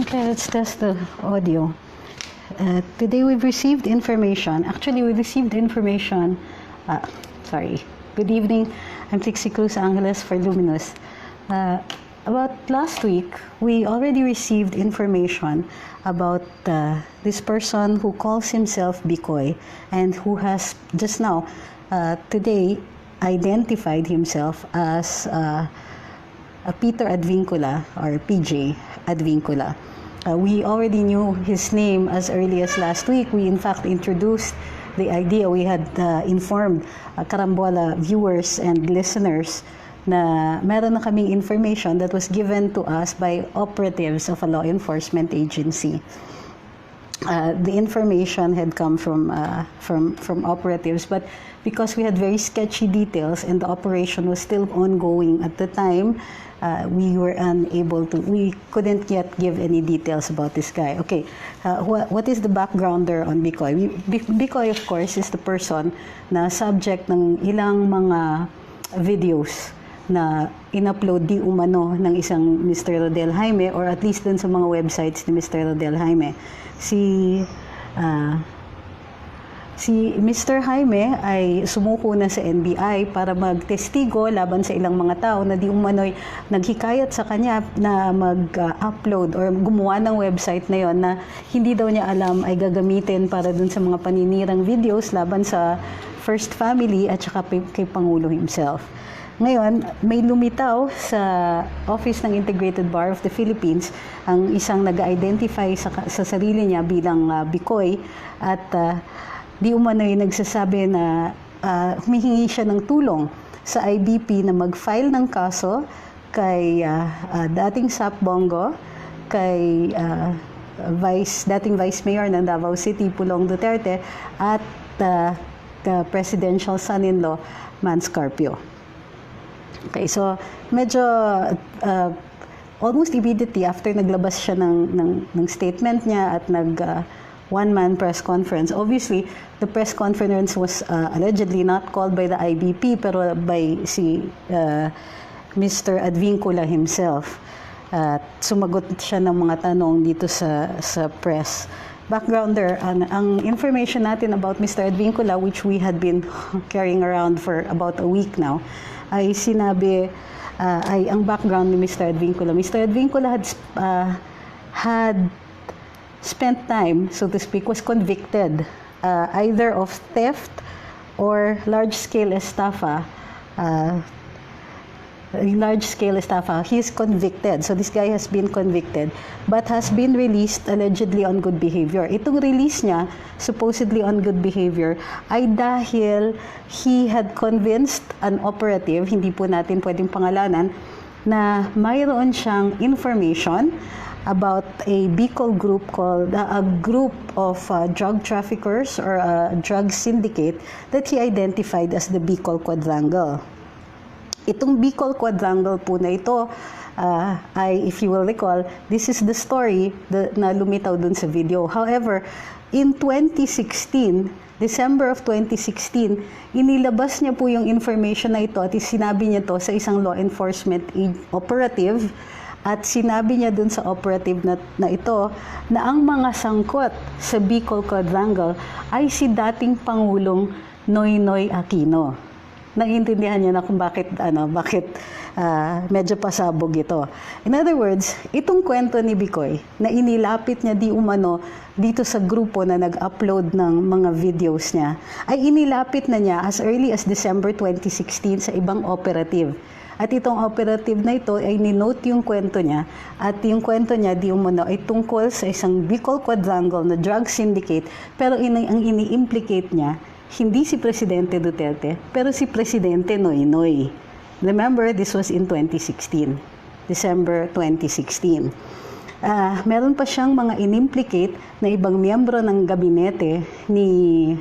Okay, let's test the audio. Today we've received information. Actually, we received information. Sorry. Good evening. I'm Trixie Cruz-Angeles for Luminous. About last week, we already received information about this person who calls himself Bikoy and who has just now, today, identified himself as Peter Advincula or PJ Advincula. We already knew his name as early as last week. We in fact introduced the idea. We had informed Karambola viewers and listeners na meron na kaming information that was given to us by operatives of a law enforcement agency. The information had come from operatives, but because we had very sketchy details and the operation was still ongoing at the time, we couldn't yet give any details about this guy. Okay, what is the backgrounder on Bikoy? Bikoy, of course, is the person na subject ng ilang mga videos na in-upload di umano ng isang Mr. Rodel Jaime, or at least dun sa mga websites ni Mr. Rodel Jaime. Si Mr. Jaime ay sumuko na sa NBI para magtestigo laban sa ilang mga tao na di umano'y naghikayat sa kanya na mag-upload or gumawa ng website na yon na hindi daw niya alam ay gagamitin para dun sa mga paninirang videos laban sa First Family at saka kay Pangulo himself. Ngayon, may lumitaw sa Office ng Integrated Bar of the Philippines ang isang nag-identify sa sarili niya bilang Bikoy at di umano'y nagsasabi na humihingi siya ng tulong sa IBP na mag-file ng kaso kay dating SAP Bongo, kay dating Vice Mayor ng Davao City, Pulong Duterte, at presidential son-in-law, Man Scarpio. Okay, so medyo almost immediately after naglabas siya ng statement niya at one-man press conference. Obviously, the press conference was allegedly not called by the IBP pero by Mr. Advincula himself. Sumagot siya ng mga tanong dito sa press. Backgrounder, ang information natin about Mr. Advincula, which we had been carrying around for about a week now, ay sinabi, ay ang background ni Mr. Advincula. Mr. Advincula had spent time, so to speak, was convicted either of theft or large-scale estafa. He is convicted. So this guy has been convicted but has been released allegedly on good behavior. Itong release niya, supposedly on good behavior, ay dahil he had convinced an operative, hindi po natin pwedeng pangalanan, na mayroon siyang information about a Bicol group called a group of drug traffickers or a drug syndicate that he identified as the Bicol Quadrangle. Itong Bicol Quadrangle po na ito ay, if you will recall, this is the story na lumitaw dun sa video. However, in 2016, December of 2016, inilabas niya po yung information na ito at sinabi niya to sa isang law enforcement operative. At sinabi niya dun sa operative na ito na ang mga sangkot sa Bicol Quadrangle ay si dating Pangulong Noynoy Aquino. Naiintindihan niyo na kung bakit medyo pasabog ito. In other words, itong kwento ni Bikoy na inilapit niya di umano dito sa grupo na nag-upload ng mga videos niya, ay inilapit na niya as early as December 2016 sa ibang operative. At itong operative na ito ay ninote yung kwento niya, at yung kwento niya di umano ay tungkol sa isang Bicol Quadrangle na drug syndicate, pero ang ini-implicate niya hindi si Presidente Duterte, pero si Presidente Noynoy. Remember, this was in 2016, December 2016. Meron pa siyang mga inimplicate na ibang miyembro ng gabinete ni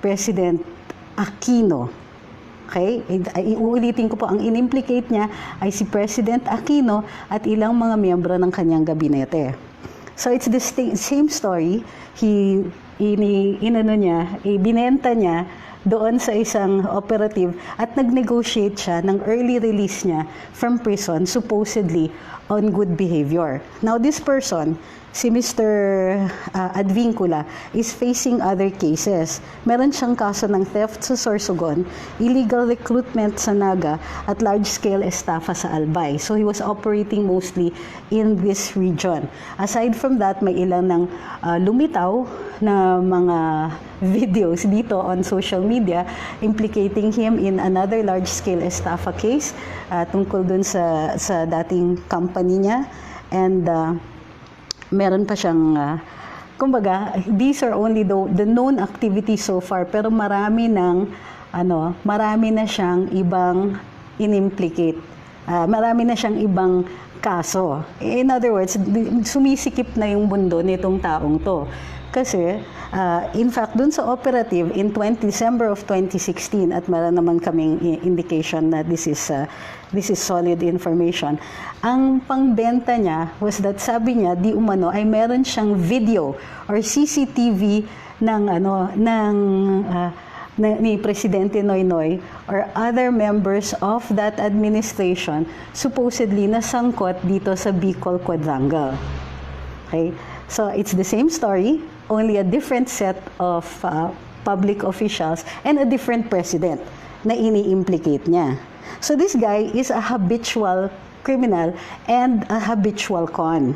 President Aquino. Okay? Iuulitin ko po, ang inimplicate niya ay si President Aquino at ilang mga miyembro ng kanyang gabinete. So it's the same story. Binenta niya doon sa isang operative at nag-negotiate siya ng early release niya from prison, supposedly on good behavior. Now, this person, si Mr. Advincula, is facing other cases. Meron siyang kaso ng theft sa Sorsogon, illegal recruitment sa Naga, at large-scale estafa sa Albay. So he was operating mostly in this region. Aside from that, may ilang ng lumitaw na mga videos dito on social media implicating him in another large-scale estafa case tungkol dun sa dating company niya. And meron pa siyang, kumbaga, these are only the known activities so far, pero marami na siyang ibang inimplicate. Marami na siyang ibang kaso. In other words, sumisikip na yung mundo nitong taong to. Kasi, in fact, dun sa operative in December of 2016, at meron naman kaming indication na this is solid information. Ang pangbenta niya was that, sabi niya, di umano ay meron siyang video or CCTV ni Presidente Noynoy or other members of that administration supposedly nasangkot dito sa Bicol Quadrangle. Okay? So, it's the same story, only a different set of public officials and a different president na ini-implicate niya. So, this guy is a habitual criminal and a habitual con.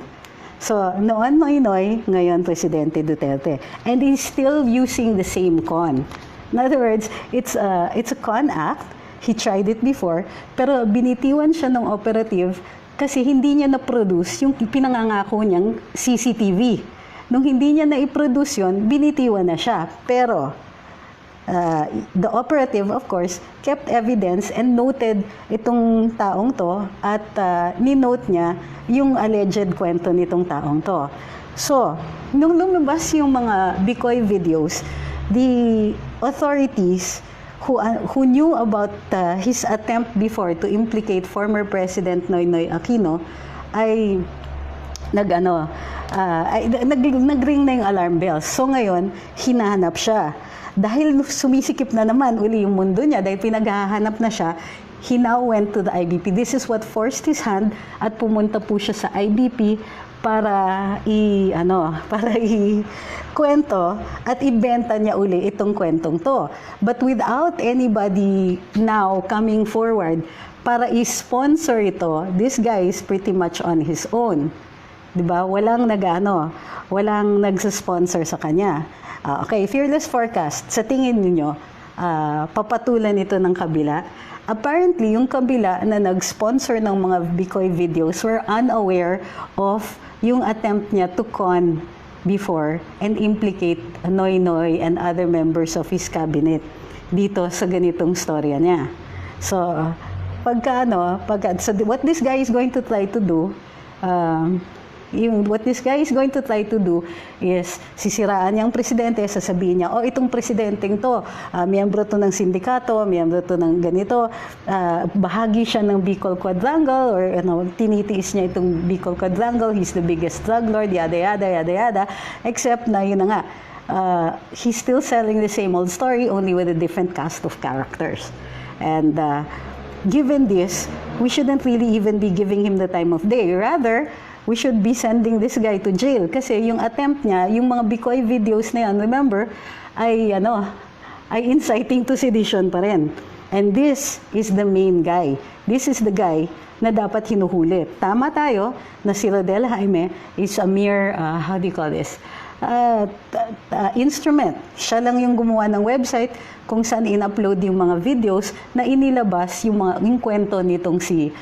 So, noon Noynoy, ngayon Presidente Duterte. And he's still using the same con. In other words, it's a con act. He tried it before, pero binitiwan siya ng operative kasi hindi niya na-produce yung pinangangako niyang CCTV. Nung hindi niya na-i-produce yun, binitiwan na siya. Pero, the operative, of course, kept evidence and noted itong taong to at ni-note niya yung alleged kwento nitong taong to. So, nung lumabas yung mga Bikoy videos, the authorities who knew about his attempt before to implicate former President Noynoy Aquino ay nagring na yung alarm bells. So ngayon, hinahanap siya. Dahil sumisikip na naman uli yung mundo niya, dahil pinaghahanap na siya, he now went to the IBP. This is what forced his hand at pumunta po siya sa IBP para kwento at ibenta niya uli itong kwentong to. But without anybody now coming forward para i-sponsor ito, this guy is pretty much on his own. 'Di ba? Walang nagsa-sponsor sa kanya. Okay, fearless forecast. Sa tingin niyo, papatulan ito ng kabila? Apparently, yung kabila na nag-sponsor ng mga Bikoy videos were unaware of yung attempt niya to con before and implicate Noynoy and other members of his cabinet dito sa ganitong storya niya. So, so what this guy is going to try to do, is sisiraan niyang presidente, sasabihin niya, itong presidenteng to, miyembro to ng sindikato, miyembro to ng ganito, bahagi siya ng Bicol Quadrangle, or tinitiis niya itong Bicol Quadrangle, he's the biggest drug lord, yada yada yada yada, except na yun na nga, he's still selling the same old story, only with a different cast of characters. And given this, we shouldn't really even be giving him the time of day. Rather, we should be sending this guy to jail kasi yung attempt niya, yung mga Bikoy videos na yan, remember, ay inciting to sedition pa rin. And this is the main guy. This is the guy na dapat hinuhuli. Tama tayo na si Rodel Jaime is a mere, instrument. Siya lang yung gumawa ng website kung saan in-upload yung mga videos na inilabas yung kwento nitong si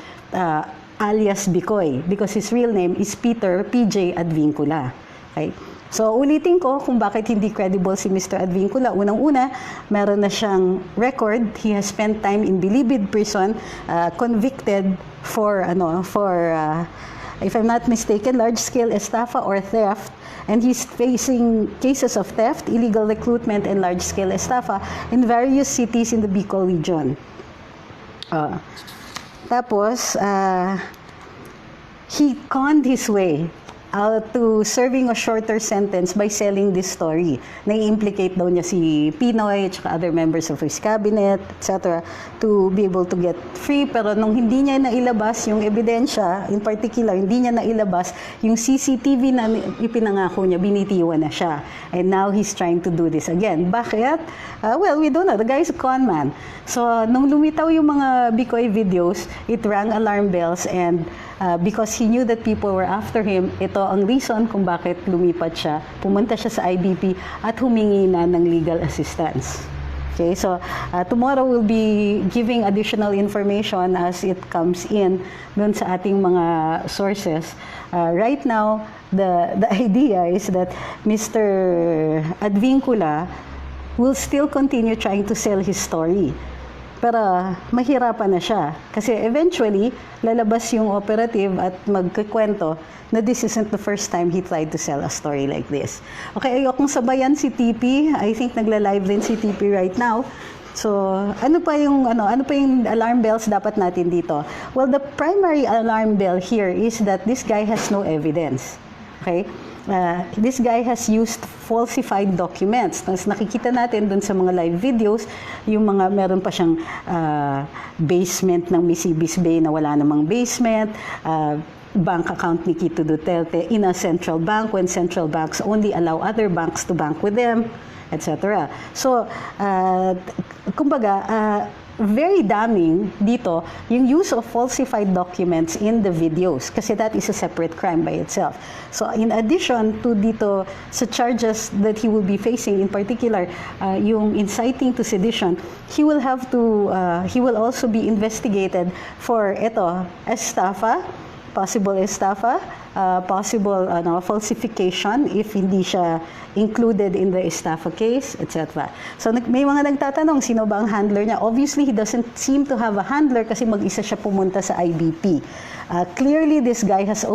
alias Bikoy, because his real name is Peter P.J. Advincula. Okay? So, ulitin ko kung bakit hindi credible si Mr. Advincula. Unang-una, meron na siyang record. He has spent time in Bilibid prison, convicted for, if I'm not mistaken, large-scale estafa or theft. And he's facing cases of theft, illegal recruitment, and large-scale estafa in various cities in the Bicol region. Tapos, he conned his way to serving a shorter sentence by selling this story. Na-implicate daw niya si Pinoy at other members of his cabinet, etc. to be able to get free. Pero nung hindi niya nailabas yung ebidensya, in particular, hindi niya nailabas yung CCTV na ipinangako niya, binitiwan na siya. And now he's trying to do this again. Bakit? Well, we don't know. The guy is a con man. So, nung lumitaw yung mga Bikoy videos, it rang alarm bells, and because he knew that people were after him, ito ang reason kung bakit lumipat siya, pumunta siya sa IBP at humingi na ng legal assistance. Okay, so tomorrow we'll be giving additional information as it comes in dun sa ating mga sources. Right now, the idea is that Mr. Advincula will still continue trying to sell his story. Pero mahirapan na siya. Kasi eventually, lalabas yung operative at magkikwento na this isn't the first time he tried to sell a story like this. Okay, ayokong sabayan si TP. I think nagla-live din si TP right now. So, ano pa yung alarm bells dapat natin dito? Well, the primary alarm bell here is that this guy has no evidence. Okay? This guy has used falsified documents. Tapos nakikita natin dun sa mga live videos, yung mga meron pa siyang basement ng Misibis Bay na wala namang basement, bank account ni Quito Duterte in a central bank when central banks only allow other banks to bank with them, etc. So, kumbaga, very damning dito yung use of falsified documents in the videos kasi that is a separate crime by itself. So in addition to dito sa charges that he will be facing, in particular yung inciting to sedition, he will also be investigated for estafa, possible estafa, possible falsification if hindi siya included in the estafa case, etc. So may mga nagtatanong, sino ba ang handler niya? Obviously, he doesn't seem to have a handler kasi mag-isa siya pumunta sa IBP. Clearly, this guy has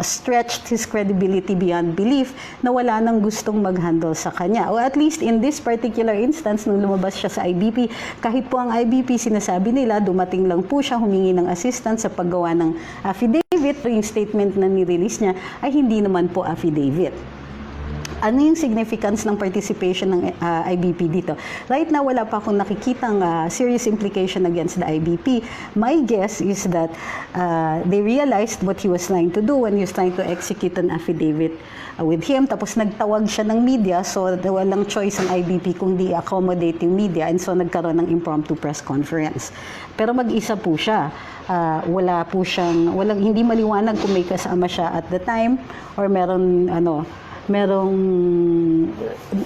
stretched his credibility beyond belief na wala nang gustong mag-handle sa kanya. Or at least in this particular instance, nung lumabas siya sa IBP, kahit po ang IBP, sinasabi nila, dumating lang po siya, humingi ng assistance sa paggawa ng affidavit, yung statement na nirelease niya ay hindi naman po affidavit. Ano yung significance ng participation ng IBP dito? Right now, wala pa akong nakikitang serious implication against the IBP. My guess is that they realized what he was trying to do when he was trying to execute an affidavit with him. Tapos nagtawag siya ng media, so walang choice ang IBP kung di accommodate yung media, and so nagkaroon ng impromptu press conference. Pero mag-isa po siya. Hindi maliwanag kung may kasama siya at the time or merong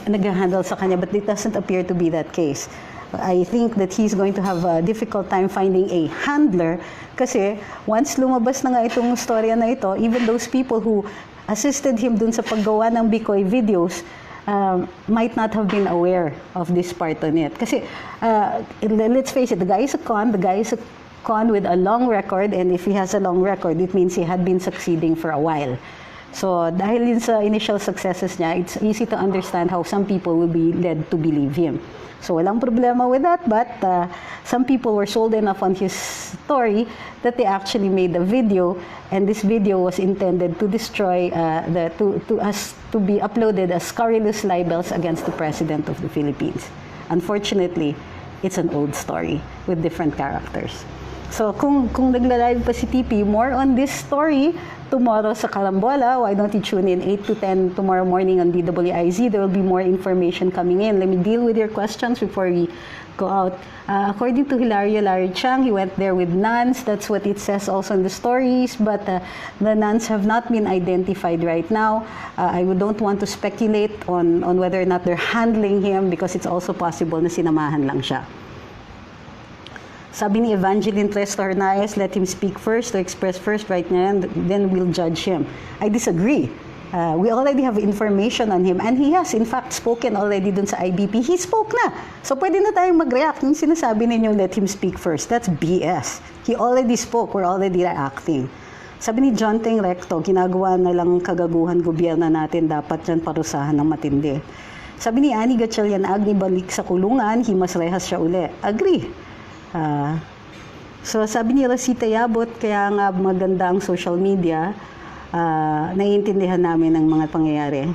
nag-handle sa kanya, but it doesn't appear to be that case. I think that he's going to have a difficult time finding a handler kasi once lumabas na nga itong storya na ito, even those people who assisted him dun sa paggawa ng Bikoy videos might not have been aware of this part on it. Kasi let's face it, the guy is a con with a long record, and if he has a long record, it means he had been succeeding for a while. So, dahil din sa initial successes niya, it's easy to understand how some people will be led to believe him. So, walang problema with that, but some people were sold enough on his story that they actually made a video, and this video was intended to destroy, to be uploaded as scurrilous libels against the President of the Philippines. Unfortunately, it's an old story with different characters. So, kung nagla-live pa si TP, more on this story tomorrow sa Karambola. Why don't you tune in 8 to 10 tomorrow morning on DWIZ? There will be more information coming in. Let me deal with your questions before we go out. According to Hilario Larry Chang, he went there with nuns. That's what it says also in the stories. But the nuns have not been identified right now. I don't want to speculate on whether or not they're handling him because it's also possible na sinamahan lang siya. Sabi ni Evangeline Tres Tornaes, let him speak first, to express first right now, and then we'll judge him. I disagree. We already have information on him, and he has in fact spoken already dun sa IBP. He spoke na. So pwede na tayong mag-react. Yung sinasabi ninyo, let him speak first. That's BS. He already spoke. We're already reacting. Sabi ni John Teng Recto, ginagawa na lang kagaguhan gobyerno natin, dapat dyan parusahan ng matindi. Sabi ni Annie Gatchalian, Agni balik sa kulungan, himas rehas siya uli. Agree. So sabi ni Rosita Yabot, kaya nga maganda ang social media naiintindihan namin ang mga pangyayari.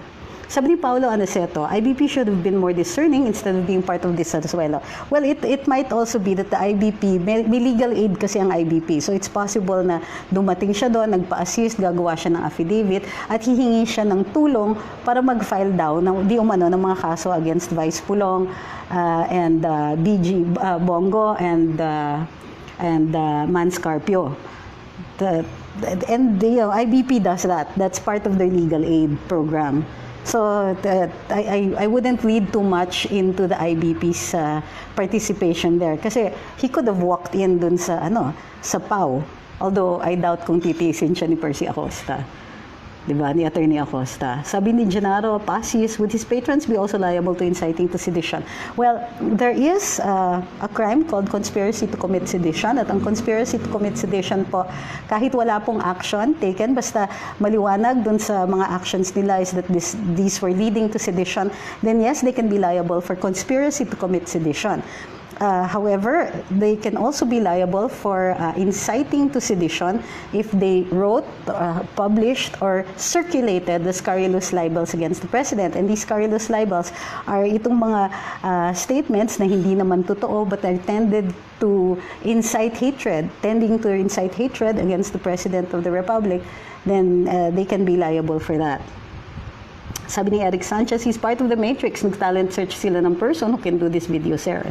Sabi ni Paulo Anaceto, IBP should have been more discerning instead of being part of this as well. Well, it might also be that the IBP, may legal aid kasi ang IBP. So it's possible na dumating siya doon, nagpa-assist, gagawa siya ng affidavit, at hihingi siya ng tulong para mag-file down ng mga kaso against Vice Pulong and BG Bongo and Man Scarpio. And the IBP does that. That's part of their legal aid program. So I wouldn't read too much into the IBP's participation there. Kasi he could have walked in dun sa PAW. Although I doubt kung titiisin siya ni Percy Acosta. Diba? Ni Attorney Acosta. Sabi ni Gennaro Pasis, would his patrons be also liable to inciting to sedition? Well, there is a crime called conspiracy to commit sedition. At ang conspiracy to commit sedition po, kahit wala pong action taken, basta maliwanag dun sa mga actions nila is that these were leading to sedition, then yes, they can be liable for conspiracy to commit sedition. However, they can also be liable for inciting to sedition if they wrote, published, or circulated the scurrilous libels against the president. And these scurrilous libels are itong mga statements na hindi naman totoo but are tending to incite hatred against the president of the republic, then they can be liable for that. Sabi ni Eric Sanchez, he's part of the Matrix. Nag-talent search sila ng person who can do this video, sir.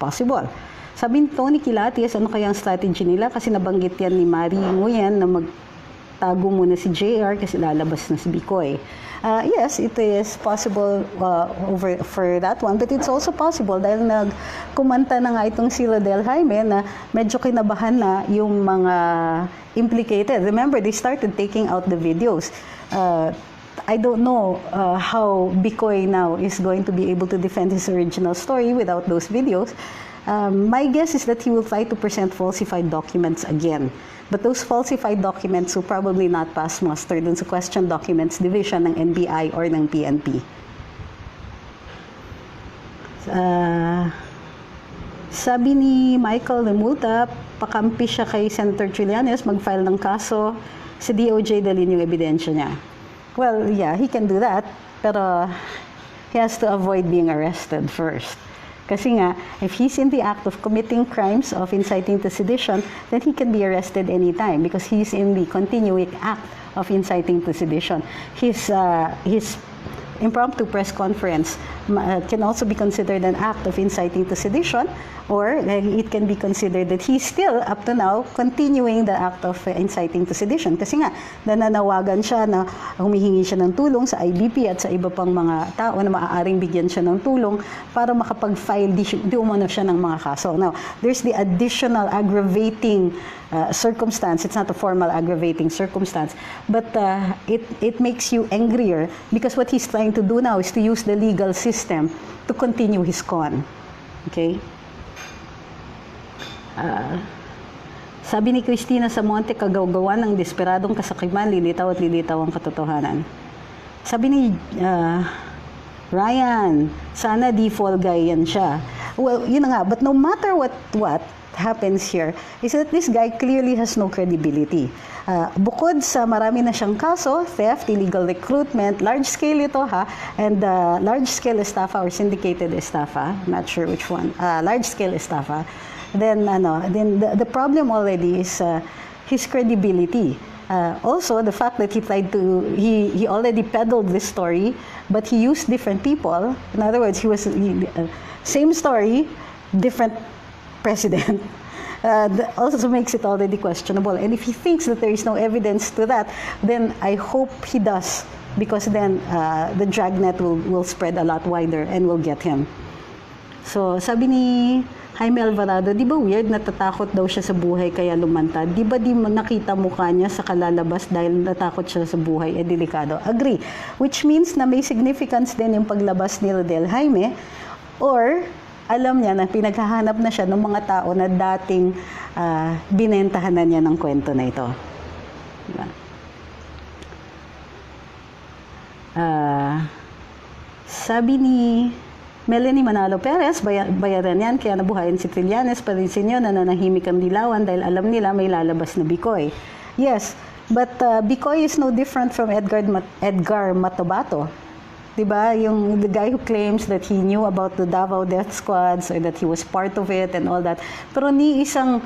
Possible. Sabi ni Tony Kilatis, ano kaya ang strategy nila? Kasi nabanggit yan ni Marie Nguyen na magtago muna si JR kasi lalabas na si Bikoy. Yes, it is possible for that one, but it's also possible dahil nagkumanta na nga itong si Rodel Jaime na medyo kinabahan na yung mga implicated. Remember, they started taking out the videos. I don't know how Bikoy now is going to be able to defend his original story without those videos. My guess is that he will try to present falsified documents again. But those falsified documents will probably not pass muster dun sa question documents division ng NBI or ng PNP. Sabi ni Michael Remulta, pakampi siya kay Senator Trillanes, mag-file ng kaso sa DOJ, dalhin yung ebidensya niya. Well, yeah, he can do that, pero he has to avoid being arrested first. Kasi nga, if he's in the act of committing crimes of inciting to sedition, then he can be arrested anytime because he's in the continuing act of inciting to sedition. His impromptu press conference can also be considered an act of inciting to sedition, or it can be considered that he's still, up to now, continuing the act of inciting to sedition. Kasi nga, nananawagan siya na humihingi siya ng tulong sa IBP at sa iba pang mga tao na maaaring bigyan siya ng tulong para makapag-file di umano siya ng mga kaso. Now, there's the additional aggravating circumstance. It's not a formal aggravating circumstance, but it makes you angrier because what he's trying to do now is to use the legal system to continue his con. Okay? Sabi ni Cristina Samonte, kagawgawan ng desperadong kasakiman, lilitaw at lilitaw ang katotohanan. Sabi ni Ryan, sana di fall guy yan siya. Well, yun na nga, but no matter what happens here is that this guy clearly has no credibility. Bukod sa marami na siyang kaso, theft, illegal recruitment, large scale ito and large scale estafa or syndicated estafa, not sure which one, large scale estafa, then the problem already is his credibility. Also, the fact that he already peddled this story, but he used different people. In other words, same story, different president. Also makes it already questionable. And if he thinks that there is no evidence to that, then I hope he does, because then the dragnet will spread a lot wider and will get him. So, sabi ni Jaime Alvarado, di ba weird, natatakot daw siya sa buhay kaya lumantad? Di ba di nakita mukha niya sa kalalabas dahil natakot siya sa buhay? Delikado. Agree. Which means na may significance din yung paglabas ni Rodel Jaime, or alam niya na pinaghahanap na siya ng mga tao na dating binentahan na niya ng kwento na ito. Diba? Sabi ni Melanie Manalo Perez, bayaran yan, kaya nabuhayan si Trillanes, parinsin nyo na nanahimik ang dilawan dahil alam nila may lalabas na Bikoy. Yes, But Bikoy is no different from Edgar Matobato. Diba? The guy who claims that he knew about the Davao death squads or that he was part of it and all that. Pero ni isang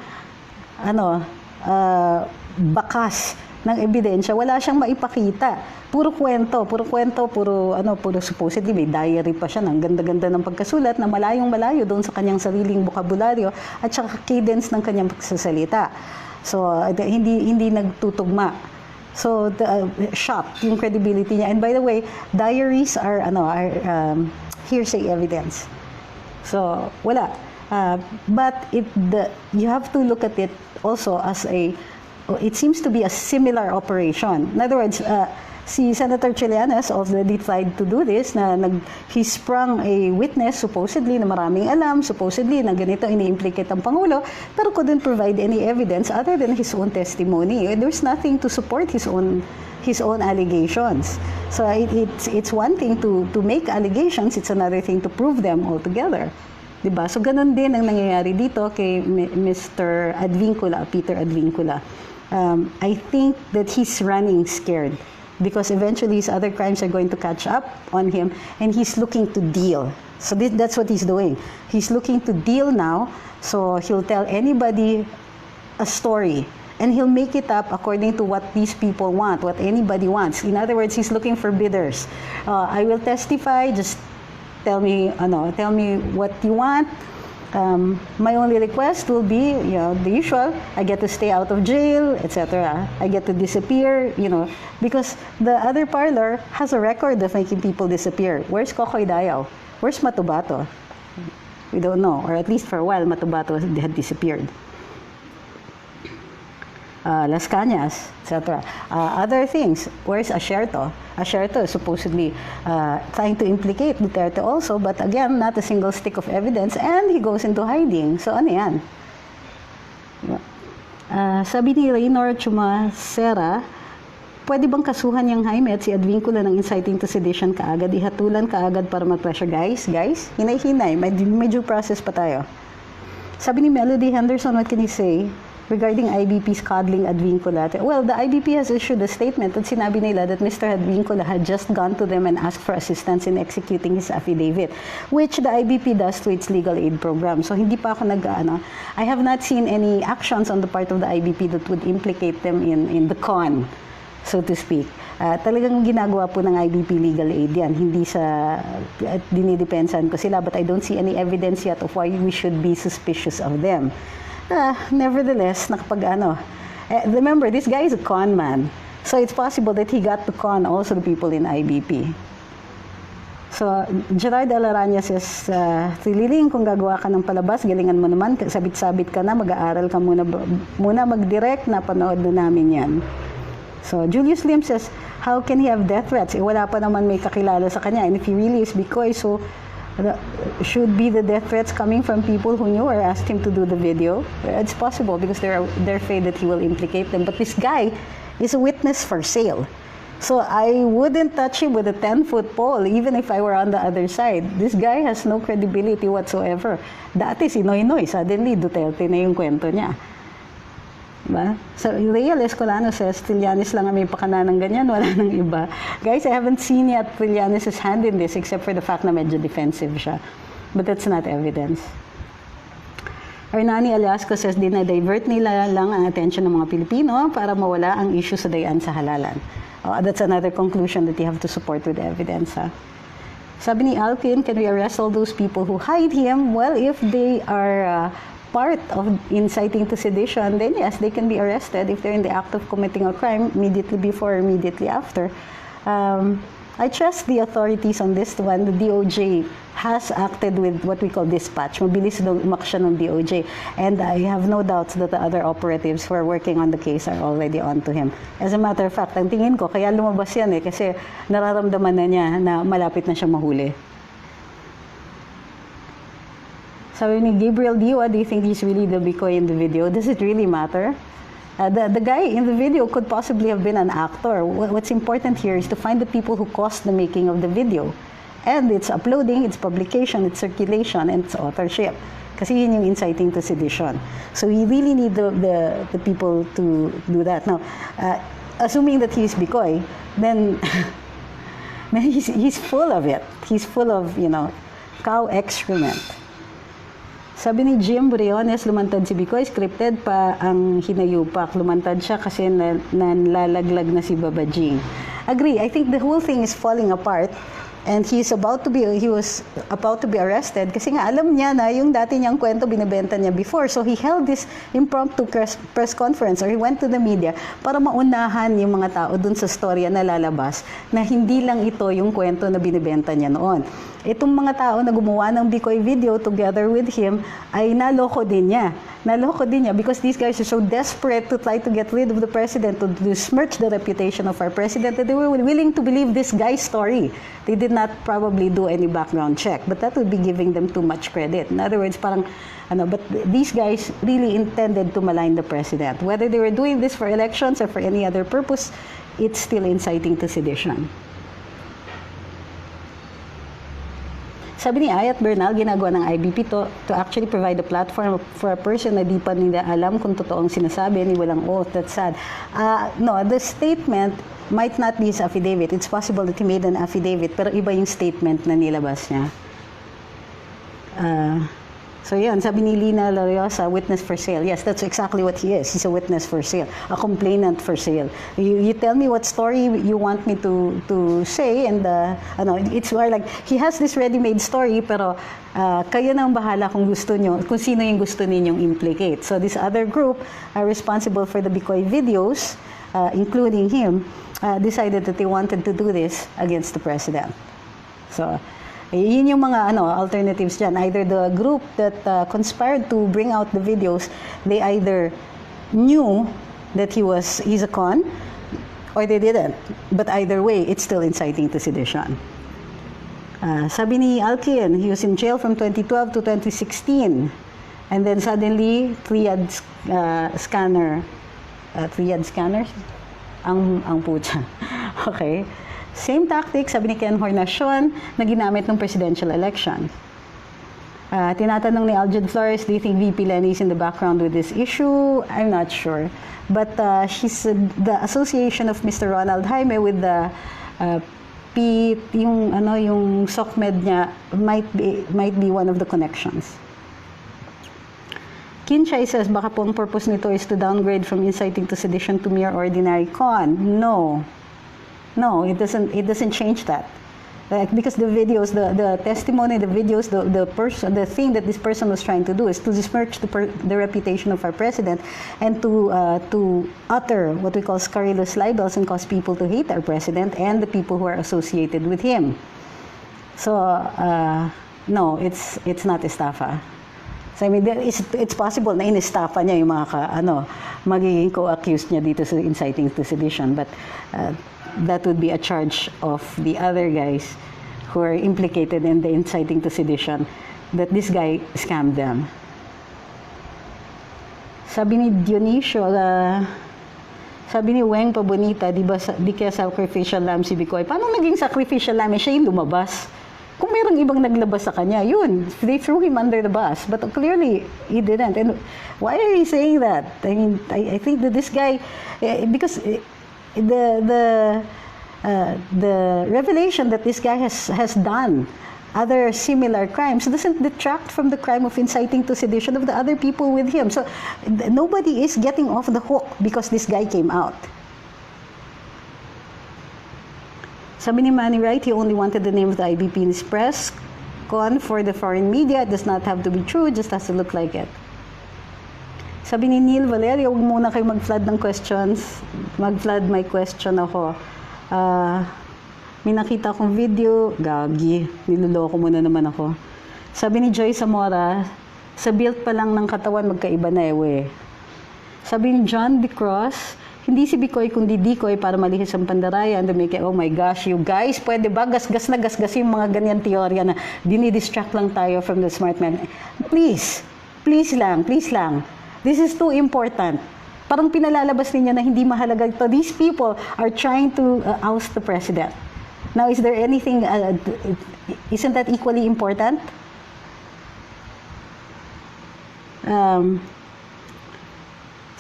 bakas ng ebidensya, wala siyang maipakita. Puro kwento, puro supposedly may diary pa siya ng ganda-ganda ng pagkasulat na malayong-malayo doon sa kanyang sariling bokabularyo at saka cadence ng kanyang pagsasalita. So, hindi nagtutugma. So, shocked yung credibility niya. And by the way, diaries are hearsay evidence. So, wala. But you have to look at it also as it seems to be a similar operation. In other words, si Senator Trillanes already tried to do this, he sprung a witness, supposedly, na maraming alam, supposedly, na ganito ini-implicate ang Pangulo, pero couldn't provide any evidence other than his own testimony. There's nothing to support his own allegations. So it's one thing to make allegations, it's another thing to prove them altogether. Diba? So ganun din ang nangyayari dito kay Mr. Advincula, Peter Advincula. I think that he's running scared because eventually his other crimes are going to catch up on him and he's looking to deal. So that's what he's doing. He's looking to deal now, so he'll tell anybody a story and he'll make it up according to what these people want, what anybody wants. In other words, he's looking for bidders. I will testify, just tell me what you want. My only request will be, the usual. I get to stay out of jail, etc. I get to disappear, because the other parlor has a record of making people disappear. Where's Kokoy Dayaw? Where's Matobato? We don't know, or at least for a while, Matobato had disappeared. Las Cañas, etc. Other things, where's Asierto? Asierto is supposedly trying to implicate Duterte also, but again, not a single stick of evidence, and he goes into hiding. So ano yan? Sabi ni Raynor Chumacera, pwede bang kasuhan yung Jaime at si Advincula ng inciting to sedition kaagad? Ihatulan kaagad para mag-pressure. Guys, hinay-hinay. May due process pa tayo. Sabi ni Melody Henderson, what can you say regarding IBP's coddling Advincula? Well, the IBP has issued a statement at sinabi nila that Mr. Advincula had just gone to them and asked for assistance in executing his affidavit, which the IBP does through its legal aid program. So hindi pa ako I have not seen any actions on the part of the IBP that would implicate them in the con, so to speak. Talagang ginagawa po ng IBP legal aid yan. Hindi dinidepensahan ko sila, but I don't see any evidence yet of why we should be suspicious of them. Nevertheless, remember, this guy is a con man. So it's possible that he got to con also the people in IBP. So, Gerard Alaranya says, Trililing, kung gagawa ka ng palabas, galingan mo naman, sabit-sabit ka na, mag-aaral ka muna mag-direct, napanood na namin yan. So, Julius Lim says, how can he have death threats? Wala pa naman may kakilala sa kanya. And if he really is Bikoy, so should be the death threats coming from people who knew or asked him to do the video? It's possible because they're afraid that he will implicate them. But this guy is a witness for sale. So I wouldn't touch him with a 10-foot pole even if I were on the other side. This guy has no credibility whatsoever. Dati si Noy, suddenly Duterte na yung kwento niya. Diba? So, Real Escolano says, Trillanes lang ang may pakana ng ganyan, wala nang iba. Guys, I haven't seen yet Trillanes' hand in this except for the fact na medyo defensive siya. But that's not evidence. Hernani Aliasco says, dinadivert nila lang ang attention ng mga Pilipino para mawala ang issue sa dayan sa halalan. That's another conclusion that you have to support with evidence. Sabi ni Alkin, can we arrest all those people who hide him? Well, if they are part of inciting to sedition, then yes, they can be arrested if they're in the act of committing a crime immediately before or immediately after. I trust the authorities on this one. The DOJ has acted with what we call dispatch. Mabilis daw umaksyon ng DOJ. And I have no doubts that the other operatives who are working on the case are already on to him. As a matter of fact, ang tingin ko, kaya lumabas yan kasi nararamdaman na niya na malapit na siya mahuli. Sabi ni Gabriel Diwa, do you think he's really the Bikoy in the video? Does it really matter? The guy in the video could possibly have been an actor. What's important here is to find the people who caused the making of the video. And its uploading, its publication, its circulation, and its authorship. Kasi yun yung inciting to sedition. So we really need the people to do that. Now, assuming that he's Bikoy, then he's full of it. He's full of, cow excrement. Sabi ni Jim Briones, lumantad si Bikoy, scripted pa ang hinayupak. Lumantad siya kasi nalalaglag na si Babajing. Agree, I think the whole thing is falling apart. And he was about to be arrested kasi nga alam niya na yung dati niyang kwento binibenta niya before. So he held this impromptu press conference, or he went to the media para maunahan yung mga tao dun sa storya na lalabas na hindi lang ito yung kwento na binibenta niya noon. Itong mga tao na gumawa ng Bikoy video together with him ay naloko din niya. Naloko din niya because these guys are so desperate to try to get rid of the president, to besmirch the reputation of our president, that they were willing to believe this guy's story. They did not probably do any background check, but that would be giving them too much credit. In other words, but these guys really intended to malign the president. Whether they were doing this for elections or for any other purpose, it's still inciting to sedition. Sabi ni Ayat Bernal, ginagawa ng IBP to actually provide a platform for a person na di pa nila alam kung totoong sinasabi, ni walang oath. That's sad. No, the statement might not be his affidavit. It's possible that he made an affidavit, pero iba yung statement na nilabas niya. So yun, sabi ni Lina Lariosa, witness for sale. Yes, that's exactly what he is. He's a witness for sale, a complainant for sale. You tell me what story you want me to say, and it's more like he has this ready-made story, pero kayo nang bahala kung gusto nyo, kung sino yung gusto ninyong implicate. So this other group are responsible for the Bikoy videos, including him, decided that they wanted to do this against the president. So yun yung mga alternatives dyan. Either the group that conspired to bring out the videos, they either knew that he's a con, or they didn't. But either way, it's still inciting to sedition. Sabi ni Alkin, he was in jail from 2012 to 2016. And then suddenly, triad scanners, ang pucha. Okay. Same tactic, sabi ni Ken Hornacion, na ginamit ng presidential election. Tinatanong ni Algid Flores, do you think VP Lenny is in the background with this issue? I'm not sure. But the association of Mr. Ronald Jaime with the yung SOCMED niya might be one of the connections. Kinchay says, baka po ang purpose nito is to downgrade from inciting to sedition to mere ordinary con. No, it doesn't change that. Because the videos, the testimony, the videos, the thing that this person was trying to do is to besmirch the reputation of our president and to utter what we call scurrilous libels and cause people to hate our president and the people who are associated with him. So no, it's not estafa. So I mean, it's possible na inestafa niya yung mga magiging co-accused niya dito sa inciting to sedition, but that would be a charge of the other guys who are implicated in the inciting to sedition, that this guy scammed them. Sabi ni Dionisio, sabi ni Weng Pabonita, di kaya sacrificial lamb si Bikoy. Paano naging sacrificial lamb? Siya yung lumabas. Kung mayroong ibang naglabas sa kanya, yun, they threw him under the bus. But clearly, he didn't. And why are you saying that? I mean, I think that this guy, because the revelation that this guy has done other similar crimes doesn't detract from the crime of inciting to sedition of the other people with him. So nobody is getting off the hook because this guy came out. Sabi ni Manny Wright, he only wanted the name of the IBP in his press con for the foreign media. It does not have to be true, it just has to look like it. Sabi ni Neil Valerio, huwag muna kayo mag-flood ng questions. Mag-flood my question ako. May nakita akong video, gagi, niloloko muna naman ako. Sabi ni Joy Zamora, sa build pa lang ng katawan, magkaiba na we. Sabi ni John De Cross, hindi si Bikoy kundi Dikoy para malihis ang pandarayan. Oh my gosh, you guys, pwede ba gasgas na gasgas yung mga ganyan teorya na dinidistract lang tayo from the smart man? Please lang. This is too important. Parang pinalalabas ninyo na hindi mahalaga ito. These people are trying to oust the president. Now, is there anything, isn't that equally important?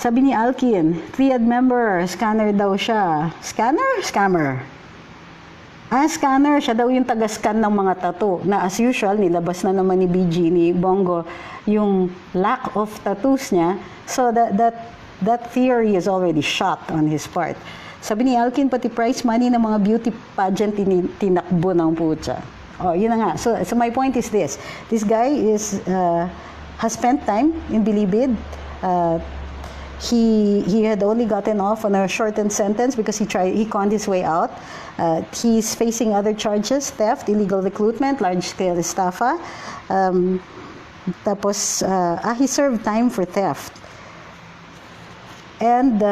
Sabi ni Alkin, triad member, scanner daw siya. Scanner? Scammer. Scanner. Siya daw yung taga-scan ng mga tattoo. Na as usual, nilabas na naman ni BG, ni Bongo, yung lack of tattoos niya. So that theory is already shot on his part. Sabi ni Alkin, pati prize money ng mga beauty pageant tinakbo ng putya. Oh, yun na nga. So my point is this. This guy has spent time in Bilibid. He had only gotten off on a shortened sentence because he conned his way out. He's facing other charges: theft, illegal recruitment, large-scale estafa. Tapos, he served time for theft. And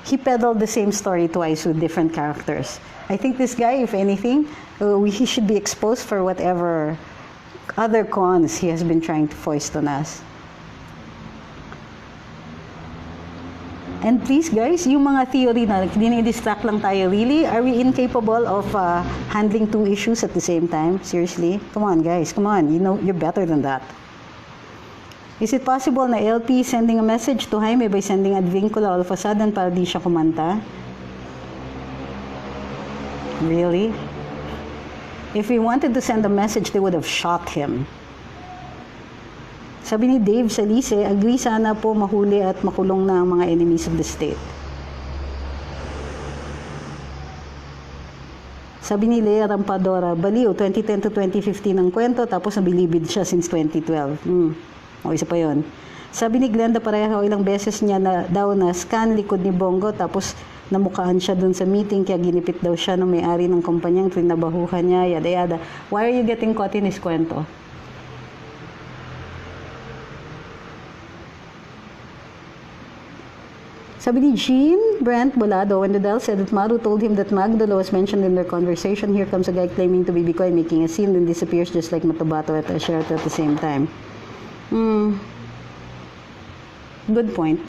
he peddled the same story twice with different characters. I think this guy, if anything, he should be exposed for whatever other cons he has been trying to foist on us. And please guys, yung mga theory na dinidistract lang tayo, really? Are we incapable of handling two issues at the same time? Seriously? Come on guys, come on. You know, you're better than that. Is it possible na LP sending a message to Jaime by sending Advincula all of a sudden para di siya kumanta? Really? If he wanted to send a message, they would have shot him. Sabi ni Dave Salise, agree sana po mahuli at makulong na ang mga enemies of the state. Sabi ni Lea Rampadora, baliw, 2010 to 2015 ang kwento, tapos nabilibid siya since 2012. O, isa pa yun. Sabi ni Glenda Parejo, ilang beses niya daw na scan likod ni Bongo, tapos namukaan siya dun sa meeting, kaya ginipit daw siya ng may-ari ng kumpanyang trinabahuhan niya, yada yada. Why are you getting caught in his kwento? Sabi ni Jean Brent Bolado, when Dudell said that Maru told him that Magdalo was mentioned in their conversation, here comes a guy claiming to be Bikoy, making a scene, then disappears just like Matabato at Asherto at the same time. Good point.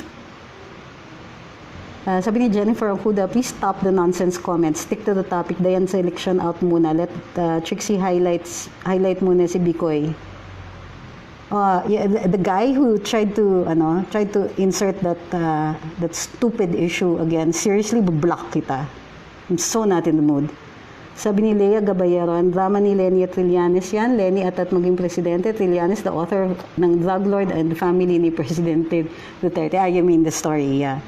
Sabi ni Jennifer Okuda, please stop the nonsense comments. Stick to the topic. Dayan sa election out muna. Let Trixie highlight muna si Bikoy. The guy who tried to insert that stupid issue again, seriously, block kita. I'm so not in the mood. Sabi ni Lea Gabayero, ang drama ni Lenny at Trillanes yan. Lenny at maging presidente. Trillanes, the author ng Drug Lord and the family ni Presidente Duterte. You mean the story, yeah.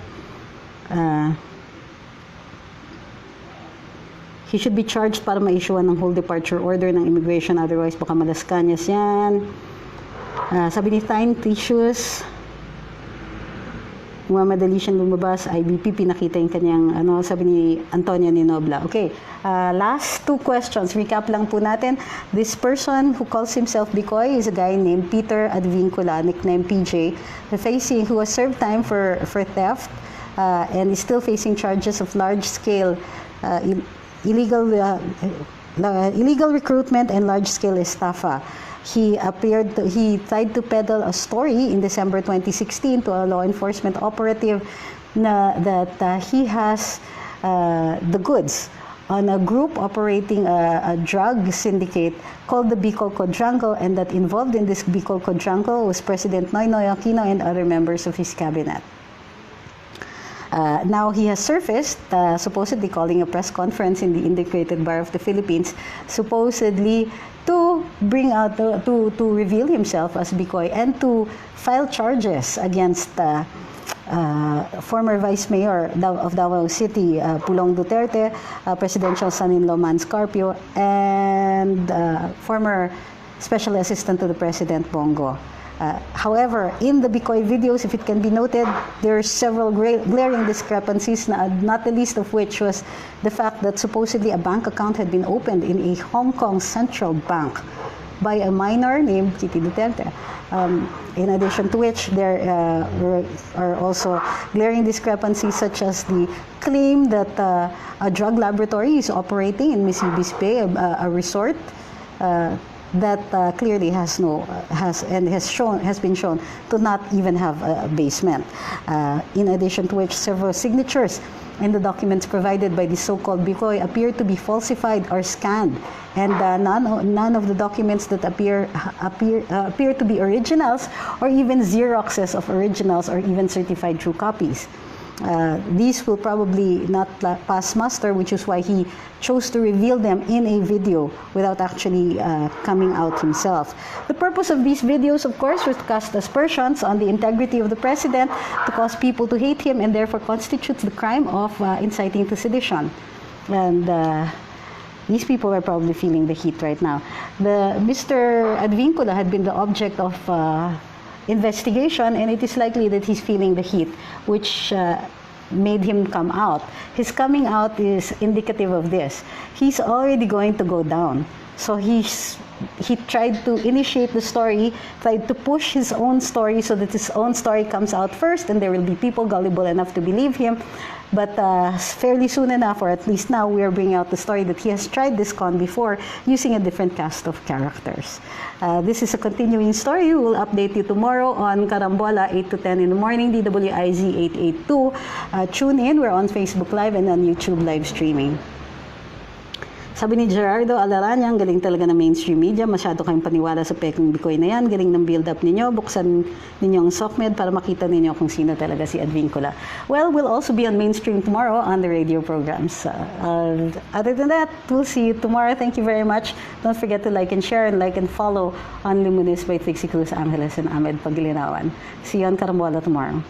He should be charged para ma-issuean ng whole departure order ng immigration, otherwise baka malaskanyas yan. Sabi ni Thine Tissues, madali siyang lumabas, IBP, pinakita yung kanyang, sabi ni Antonia Ninobla. Okay, last two questions. Recap lang po natin. This person who calls himself Bikoy is a guy named Peter Advincula, nicknamed PJ, who has served time for theft and is still facing charges of large-scale illegal recruitment and large-scale estafa. He tried to peddle a story in December 2016 to a law enforcement operative that he has the goods on a group operating a drug syndicate called the Bikoy Quadrangle, and that involved in this Bikoy Quadrangle was President Noynoy Aquino and other members of his cabinet. Now he has surfaced, supposedly calling a press conference in the Integrated Bar of the Philippines, supposedly to bring out, to reveal himself as Bikoy and to file charges against former Vice Mayor of Davao City, Pulong Duterte, presidential son-in-law Man Scarpio, and former Special Assistant to the President Bongo. However, in the Bikoy videos, if it can be noted, there are several glaring discrepancies, not the least of which was the fact that supposedly a bank account had been opened in a Hong Kong central bank by a minor named Kitty Duterte. In addition to which, there are also glaring discrepancies such as the claim that a drug laboratory is operating in Miss Ibis Bay, a resort, that clearly has been shown to not even have a basement. In addition to which, several signatures in the documents provided by the so-called Bikoy appear to be falsified or scanned, and none of the documents that appear to be originals, or even Xeroxes of originals, or even certified true copies. These will probably not pass muster, which is why he chose to reveal them in a video without actually coming out himself. The purpose of these videos, of course, was to cast aspersions on the integrity of the president, to cause people to hate him, and therefore constitutes the crime of inciting to sedition. And these people are probably feeling the heat right now. Mr. Advincula had been the object of investigation, and it is likely that he's feeling the heat, which made him come out. His coming out is indicative of this. He's already going to go down. So he tried to initiate the story, tried to push his own story so that his own story comes out first, and there will be people gullible enough to believe him. But fairly soon enough, or at least now, we are bringing out the story that he has tried this con before using a different cast of characters. This is a continuing story. We will update you tomorrow on Karambola, 8 to 10 in the morning, DWIZ 882. Tune in. We're on Facebook Live and on YouTube live streaming. Sabi ni Gerardo Alaranyang, galing talaga ng mainstream media. Masyado kayong paniwala sa peking Bikoy na yan. Galing ng build-up ninyo. Buksan ninyo ang SOCMED para makita ninyo kung sino talaga si Advincula. Well, we'll also be on mainstream tomorrow on the radio programs. Other than that, we'll see you tomorrow. Thank you very much. Don't forget to like and share and like and follow on Luminous by Trixie, Cruz-Angeles, and Ahmed Paglinawan. See you on Karambola tomorrow.